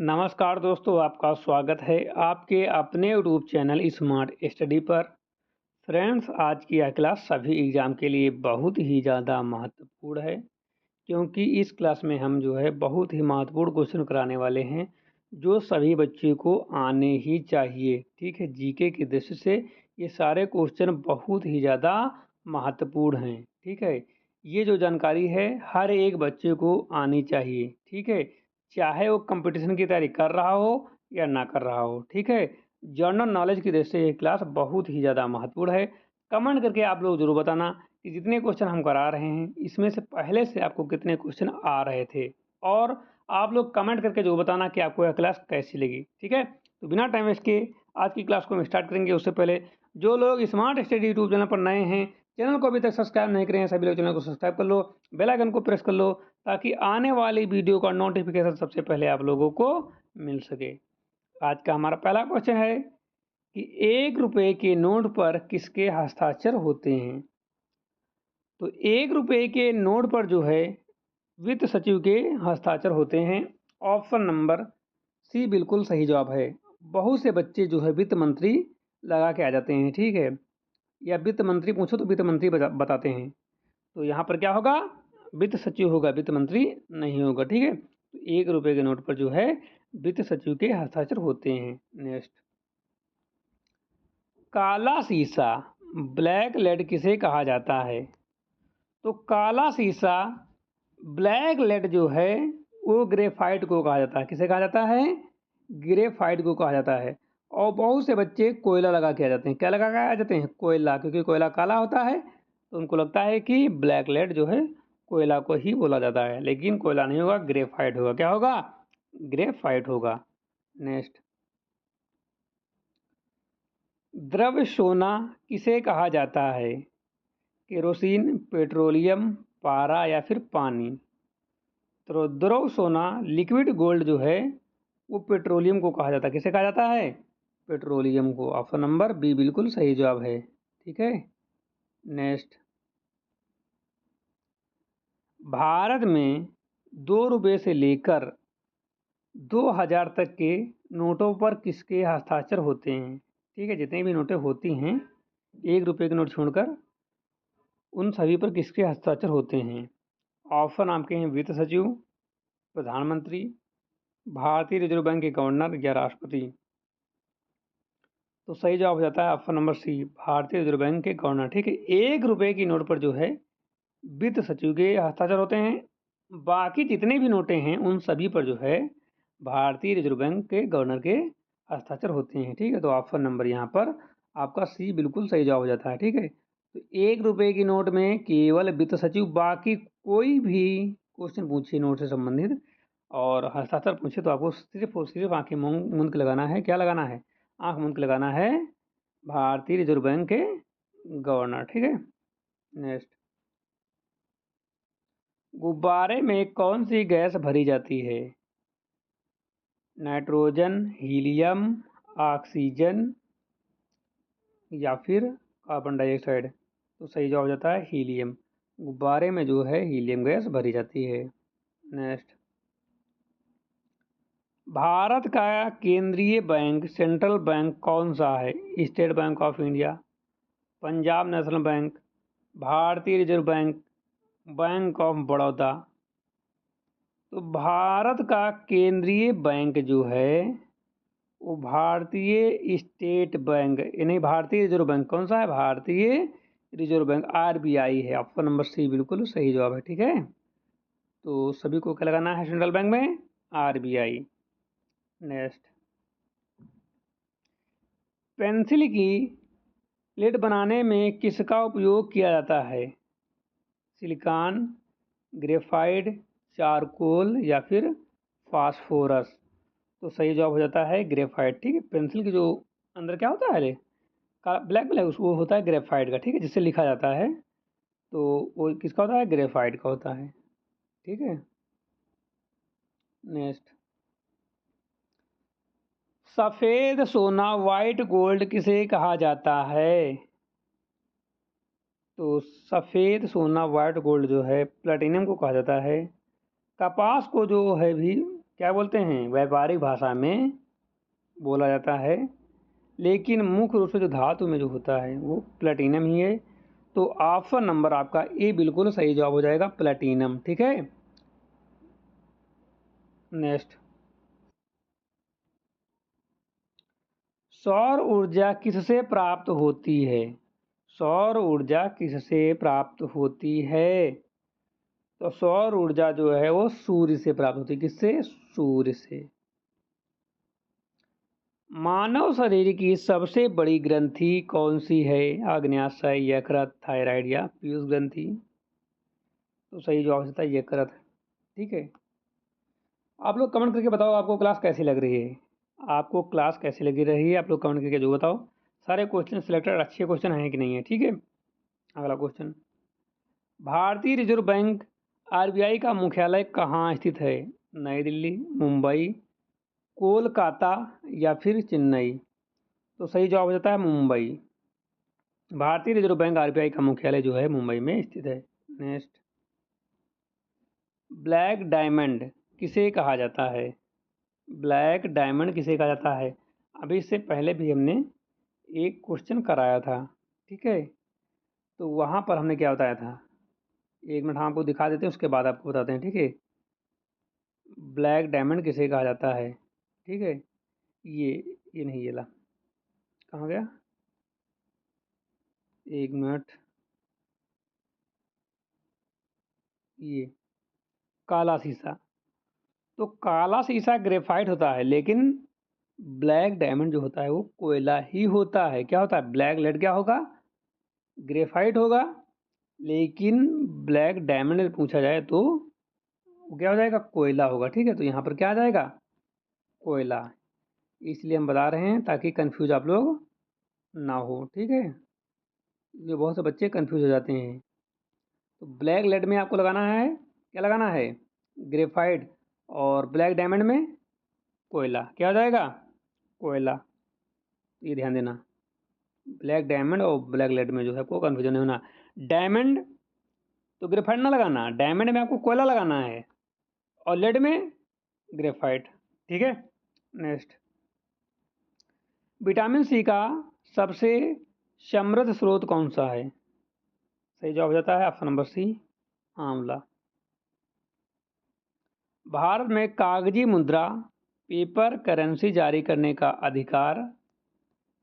नमस्कार दोस्तों, आपका स्वागत है आपके अपने यूट्यूब चैनल स्मार्ट स्टडी पर। फ्रेंड्स, आज की यह क्लास सभी एग्ज़ाम के लिए बहुत ही ज़्यादा महत्वपूर्ण है, क्योंकि इस क्लास में हम जो है बहुत ही महत्वपूर्ण क्वेश्चन कराने वाले हैं, जो सभी बच्चे को आने ही चाहिए। ठीक है, जीके की दृष्टि से ये सारे क्वेश्चन बहुत ही ज़्यादा महत्वपूर्ण हैं। ठीक है, ये जो जानकारी है हर एक बच्चे को आनी चाहिए। ठीक है, चाहे वो कंपटीशन की तैयारी कर रहा हो या ना कर रहा हो। ठीक है, जनरल नॉलेज की दृष्टि से ये क्लास बहुत ही ज़्यादा महत्वपूर्ण है। कमेंट करके आप लोग ज़रूर बताना कि जितने क्वेश्चन हम करा रहे हैं इसमें से पहले से आपको कितने क्वेश्चन आ रहे थे, और आप लोग कमेंट करके जो बताना कि आपको यह क्लास कैसी लगी। ठीक है, तो बिना टाइम वेस्ट के आज की क्लास को हम स्टार्ट करेंगे। उससे पहले जो लोग स्मार्ट स्टडी यूट्यूब चैनल पर नए हैं, चैनल को अभी तक सब्सक्राइब नहीं करे हैं, सभी लोग चैनल को सब्सक्राइब कर लो, बेल आइकन को प्रेस कर लो, ताकि आने वाली वीडियो का नोटिफिकेशन सबसे पहले आप लोगों को मिल सके। आज का हमारा पहला क्वेश्चन है कि 1 रुपए के नोट पर किसके हस्ताक्षर होते हैं। तो 1 रुपए के नोट पर जो है वित्त सचिव के हस्ताक्षर होते हैं। ऑप्शन नंबर सी बिल्कुल सही जवाब है। बहुत से बच्चे जो है वित्त मंत्री लगा के आ जाते हैं। ठीक है, या वित्त मंत्री पूछो तो वित्त मंत्री बताते हैं। तो यहाँ पर क्या होगा, वित्त सचिव होगा, वित्त मंत्री नहीं होगा। ठीक है, तो 1 रुपए के नोट पर जो है वित्त सचिव के हस्ताक्षर होते हैं। नेक्स्ट, काला शीशा ब्लैक लेड किसे कहा जाता है। तो काला शीशा ब्लैक लेड जो है वो ग्रेफाइट को कहा जाता है। किसे कहा जाता है? ग्रेफाइट को कहा जाता है। और बहुत से बच्चे कोयला लगा के आ जाते हैं। क्या लगा के आ जाते हैं? कोयला, क्योंकि कोयला काला होता है तो उनको लगता है कि ब्लैक लेड जो है कोयला को ही बोला जाता है, लेकिन कोयला नहीं होगा, ग्रेफाइट होगा। क्या होगा? ग्रेफाइट होगा। नेक्स्ट, द्रव्य सोना किसे कहा जाता है? केरोसिन, पेट्रोलियम, पारा या फिर पानी। तो द्रव सोना, लिक्विड गोल्ड जो है वो पेट्रोलियम को कहा जाता है। किसे कहा जाता है? पेट्रोलियम को। ऑप्शन नंबर बी बिल्कुल सही जवाब है। ठीक है, नेक्स्ट, भारत में 2 रुपये से लेकर 2000 तक के नोटों पर किसके हस्ताक्षर होते हैं? ठीक है, जितनी भी नोटें होती हैं 1 रुपये के नोट छोड़कर उन सभी पर किसके हस्ताक्षर होते हैं? ऑप्शन आपके हैं वित्त सचिव, प्रधानमंत्री, भारतीय रिजर्व बैंक के गवर्नर या राष्ट्रपति। तो सही जवाब हो जाता है ऑप्शन नंबर सी, भारतीय रिजर्व बैंक के गवर्नर। ठीक है, 1 रुपए की नोट पर जो है वित्त सचिव के हस्ताक्षर होते हैं। बाकी जितने भी नोटें हैं उन सभी पर जो है भारतीय रिजर्व बैंक के गवर्नर के हस्ताक्षर होते हैं। ठीक है, तो ऑप्शन नंबर यहाँ पर आपका सी बिल्कुल सही जवाब हो जाता है। ठीक है, तो 1 रुपए की नोट में केवल वित्त सचिव, बाकी कोई भी क्वेश्चन पूछिए नोट से संबंधित और हस्ताक्षर पूछे तो आपको सिर्फ और सिर्फ आंखें मूंद के लगाना है। क्या लगाना है? आंख मूंद के लगाना है, भारतीय रिजर्व बैंक के गवर्नर। ठीक है, नेक्स्ट, गुब्बारे में कौन सी गैस भरी जाती है? नाइट्रोजन, हीलियम, ऑक्सीजन या फिर कार्बन डाइऑक्साइड। तो सही जवाब हो जाता है हीलियम। गुब्बारे में जो है हीलियम गैस भरी जाती है। नेक्स्ट, भारत का केंद्रीय बैंक, सेंट्रल बैंक कौन सा है? State Bank of India, Punjab National Bank, Bharatiya Reserve Bank, Bank of Baroda. तो भारत का केंद्रीय बैंक जो है वो भारतीय स्टेट बैंक, यानी भारतीय रिजर्व बैंक। कौन सा है? भारतीय रिजर्व बैंक, आरबीआई है। ऑप्शन नंबर सी बिल्कुल सही जवाब है। ठीक है, तो सभी को क्या लगाना है सेंट्रल बैंक में? आरबीआई। नेक्स्ट, पेंसिल की लेड बनाने में किसका उपयोग किया जाता है? सिलिकॉन, ग्रेफाइट, चारकोल या फिर फास्फोरस। तो सही जवाब हो जाता है ग्रेफाइट। ठीक है, पेंसिल की जो अंदर क्या होता है रे, ब्लैक ब्लैक, उसको होता है ग्रेफाइट का। ठीक है, जिससे लिखा जाता है तो वो किसका होता है? ग्रेफाइट का होता है। ठीक है, नेक्स्ट, सफ़ेद सोना वाइट गोल्ड किसे कहा जाता है? तो सफ़ेद सोना वाइट गोल्ड जो है प्लेटिनम को कहा जाता है। कपास को जो है भी क्या बोलते हैं, व्यापारिक भाषा में बोला जाता है, लेकिन मुख्य रूप से जो धातु में जो होता है वो प्लेटिनम ही है। तो ऑप्शन नंबर आपका ए बिल्कुल सही जवाब हो जाएगा, प्लेटिनम। ठीक है, नेक्स्ट, सौर ऊर्जा किससे प्राप्त होती है? सौर ऊर्जा किससे प्राप्त होती है? तो सौर ऊर्जा जो है वो सूर्य से प्राप्त होती है। किससे? सूर्य से। मानव शरीर की सबसे बड़ी ग्रंथि कौन सी है? आग्नेयाशय, यकृत, थायराइड या पीयूष ग्रंथि? तो सही जवाब होता है यकृत। ठीक है, आप लोग कमेंट करके बताओ आपको क्लास कैसी लग रही है। आपको क्लास कैसी लगी रही है, आप लोग कमेंट करके जो बताओ। सारे क्वेश्चन सिलेक्टेड अच्छे क्वेश्चन हैं कि नहीं है? ठीक है, अगला क्वेश्चन, भारतीय रिजर्व बैंक आरबीआई का मुख्यालय कहाँ स्थित है? नई दिल्ली, मुंबई, कोलकाता या फिर चेन्नई? तो सही जवाब हो जाता है मुंबई। भारतीय रिजर्व बैंक आरबीआई का मुख्यालय जो है मुंबई में स्थित है। नेक्स्ट, ब्लैक डायमंड किसे कहा जाता है? ब्लैक डायमंड किसे कहा जाता है? अभी इससे पहले भी हमने एक क्वेश्चन कराया था। ठीक है, तो वहाँ पर हमने क्या बताया था, एक मिनट हम आपको दिखा देते हैं, उसके बाद आपको बताते हैं। ठीक है, ब्लैक डायमंड किसे कहा जाता है? ठीक है, ये नहीं, ये ला, कहाँ गया, एक मिनट, ये काला शीशा। तो काला शीशा ग्रेफाइट होता है, लेकिन ब्लैक डायमंड जो होता है वो कोयला ही होता है। क्या होता है, ब्लैक लेड क्या होगा, ग्रेफाइट होगा, लेकिन ब्लैक डायमंड पूछा जाए तो वो क्या हो जाएगा, कोयला होगा। ठीक है, तो यहाँ पर क्या आ जाएगा, कोयला। इसलिए हम बता रहे हैं ताकि कंफ्यूज आप लोग ना हो। ठीक है, ये बहुत से बच्चे कंफ्यूज हो जाते हैं। तो ब्लैक लेड में आपको लगाना है, क्या लगाना है, ग्रेफाइट, और ब्लैक डायमंड में कोयला। क्या हो जाएगा, कोयला। ये ध्यान देना, ब्लैक डायमंड और ब्लैक लेड में जो है कोई कन्फ्यूजन नहीं होना। डायमंड तो ग्रेफाइट ना लगाना, डायमंड में आपको कोयला लगाना है, और लेड में ग्रेफाइट। ठीक है, नेक्स्ट, विटामिन सी का सबसे समृद्ध स्रोत कौन सा है? सही जवाब हो जाता है ऑप्शन नंबर सी, आंवला। भारत में कागजी मुद्रा, पेपर करेंसी जारी करने का अधिकार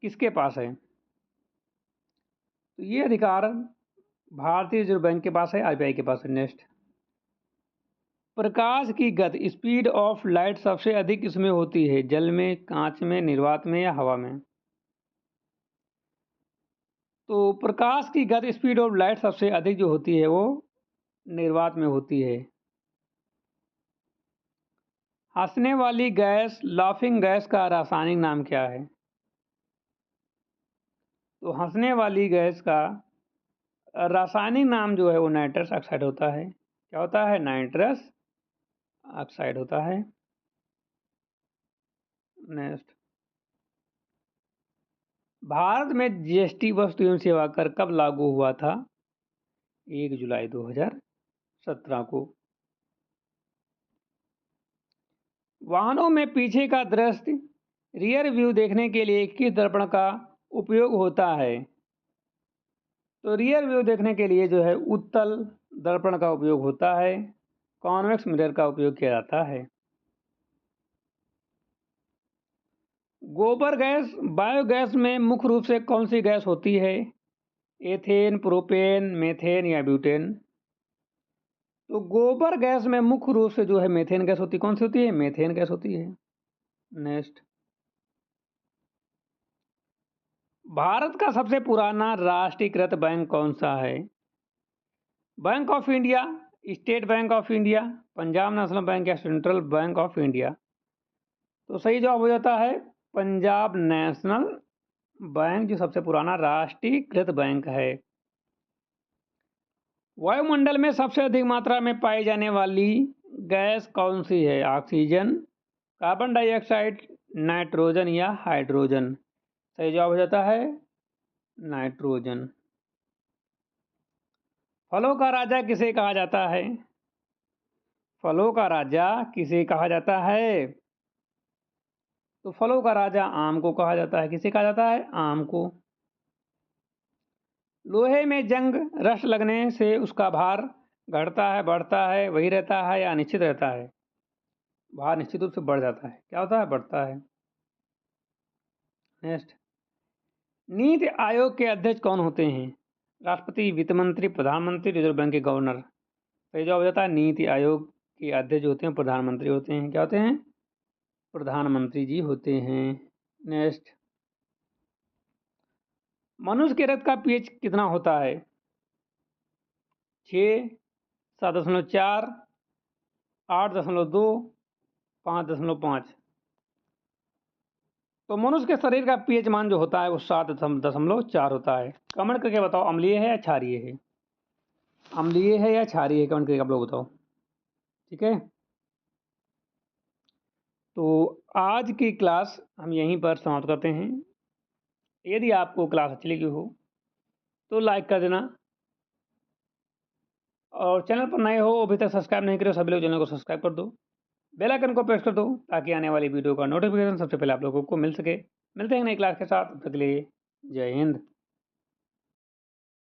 किसके पास है? तो ये अधिकार भारतीय रिजर्व बैंक के पास है, आरबीआई के पास है। नेक्स्ट, प्रकाश की गति, स्पीड ऑफ लाइट सबसे अधिक किसमें होती है? जल में, कांच में, निर्वात में या हवा में? तो प्रकाश की गति, स्पीड ऑफ लाइट सबसे अधिक जो होती है वो निर्वात में होती है। हंसने वाली गैस, लाफिंग गैस का रासायनिक नाम क्या है? तो हंसने वाली गैस का रासायनिक नाम जो है वो नाइट्रस ऑक्साइड होता है। क्या होता है, नाइट्रस ऑक्साइड होता है। नेक्स्ट, भारत में जीएसटी वस्तु एवं सेवा कर कब लागू हुआ था? 1 जुलाई 2017 को। वाहनों में पीछे का दृश्य, रियर व्यू देखने के लिए किस दर्पण का उपयोग होता है? तो रियर व्यू देखने के लिए जो है उत्तल दर्पण का उपयोग होता है, कॉन्वेक्स मिरर का उपयोग किया जाता है। गोबर गैस, बायोगैस में मुख्य रूप से कौन सी गैस होती है? एथेन, प्रोपेन, मेथेन या ब्यूटेन? तो गोबर गैस में मुख्य रूप से जो है मेथेन गैस होती है। कौन सी होती है, मेथेन गैस होती है। नेक्स्ट, भारत का सबसे पुराना राष्ट्रीयकृत बैंक कौन सा है? Bank of India, state Bank of India, Punjab National bank या सेंट्रल बैंक ऑफ इंडिया? तो सही जवाब हो जाता है पंजाब नेशनल बैंक, जो सबसे पुराना राष्ट्रीयकृत बैंक है। वायुमंडल में सबसे अधिक मात्रा में पाई जाने वाली गैस कौन सी है? ऑक्सीजन, कार्बन डाइऑक्साइड, नाइट्रोजन या हाइड्रोजन? सही जवाब हो जाता है नाइट्रोजन। फलों का राजा किसे कहा जाता है? फलों का राजा किसे कहा जाता है? तो फलों का राजा आम को कहा जाता है। किसे कहा जाता है? आम को। लोहे में जंग रस लगने से उसका भार घटता है, बढ़ता है, वही रहता है या अनिश्चित रहता है? भार निश्चित रूप से बढ़ जाता है। क्या होता है? बढ़ता है। नेक्स्ट, नीति आयोग के अध्यक्ष कौन होते हैं? राष्ट्रपति, वित्त मंत्री, प्रधानमंत्री, रिजर्व बैंक के गवर्नर। सही जवाब हो जाता है नीति आयोग के अध्यक्ष होते हैं प्रधानमंत्री होते हैं। क्या होते हैं? प्रधानमंत्री जी होते हैं। नेक्स्ट, मनुष्य के रक्त का पीएच कितना होता है? 6, 7.4, 8.2, 5.5। तो मनुष्य के शरीर का पीएच मान जो होता है वो 7.4 होता है। कमेंट करके बताओ अम्लीय है या क्षारीय है? अम्लीय है या क्षारीय है? कमेंट करके आप लोग बताओ। ठीक है, तो आज की क्लास हम यहीं पर समाप्त करते हैं। यदि आपको क्लास अच्छी लगी हो तो लाइक कर देना, और चैनल पर नए हो अभी तक सब्सक्राइब नहीं करे सभी लोग चैनल को सब्सक्राइब कर दो, बेल आइकन को प्रेस कर दो ताकि आने वाली वीडियो का नोटिफिकेशन सबसे पहले आप लोगों को मिल सके। मिलते हैं नई क्लास के साथ, तब तक के लिए जय हिंद।